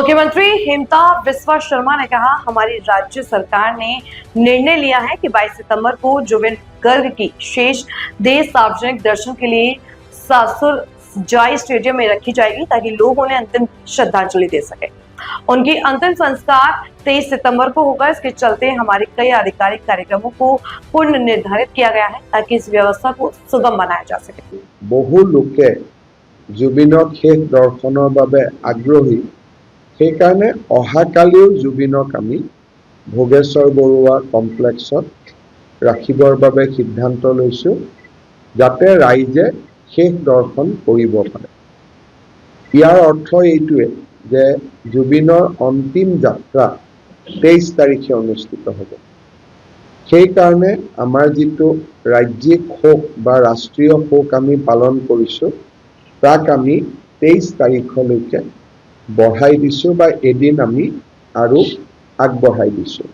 मुख्यमंत्री हेमंता बिस्वा शर्मा ने कहा, हमारी राज्य सरकार ने निर्णय लिया है कि 22 सितंबर को जुबिन गर्ग की शेष देह सार्वजनिक दर्शन के लिए सासुर जाई स्टेडियम में रखी जाएगी ताकि लोग उन्हें अंतिम श्रद्धांजलि दे सके। उनकी अंतिम संस्कार 23 सितंबर को होगा। इसके चलते हमारे कई आधिकारिक कार्यक्रमों को पूर्ण निर्धारित किया गया है ताकि इस व्यवस्था को सुगम बनाया जा सके। बहु लोके जुबिनक शेष दर्शনৰ বাবে আগ্ৰহী। সেইকাৰণে অহাকালিও জুবিনক আমি ভোগেশ্বৰ বৰুৱা কমপ্লেক্সত ৰাখিবৰ বাবে সিদ্ধান্ত লৈছোঁ, যাতে ৰাইজে শেষ দৰ্শন কৰিব পাৰে। ইয়াৰ অৰ্থ এইটোৱে যে জুবিনৰ অন্তিম যাত্ৰা 23 তাৰিখে অনুষ্ঠিত হ'ব। সেইকাৰণে আমাৰ যিটো ৰাজ্যিক শোক বা ৰাষ্ট্ৰীয় শোক আমি পালন কৰিছোঁ, তাক আমি 23 তাৰিখলৈকে বঢ়াই দিছোঁ বা এদিন আমি আৰু আগবঢ়াই দিছোঁ।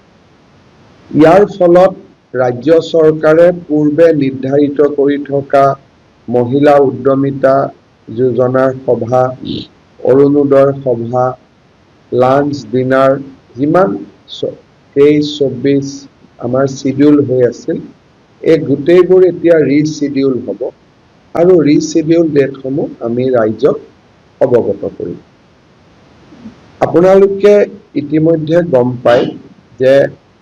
ইয়াৰ ফলত ৰাজ্য চৰকাৰে পূৰ্বে নিৰ্ধাৰিত কৰি থকা মহিলা উদ্যমিতা যোজনাৰ সভা, অৰুণোদয় সভা, লাঞ্চ ডিনাৰ যিমান 23-24 আমাৰ শিডিউল হৈ আছিল, এই গোটেইবোৰ এতিয়া ৰিচিডিউল হ'ব আৰু ৰিচিডিউল ডেটসমূহ আমি ৰাইজক অৱগত কৰিম। আপোনালোকে ইতিমধ্যে গম পায় যে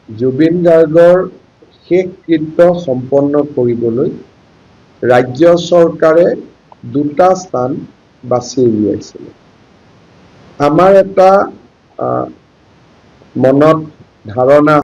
জুবিন গাৰ্গৰ শেষকৃত্য সম্পন্ন কৰিবলৈ ৰাজ্য চৰকাৰে দুটা স্থান বাছি উলিয়াইছিল। আমাৰ এটা মনত ধাৰণা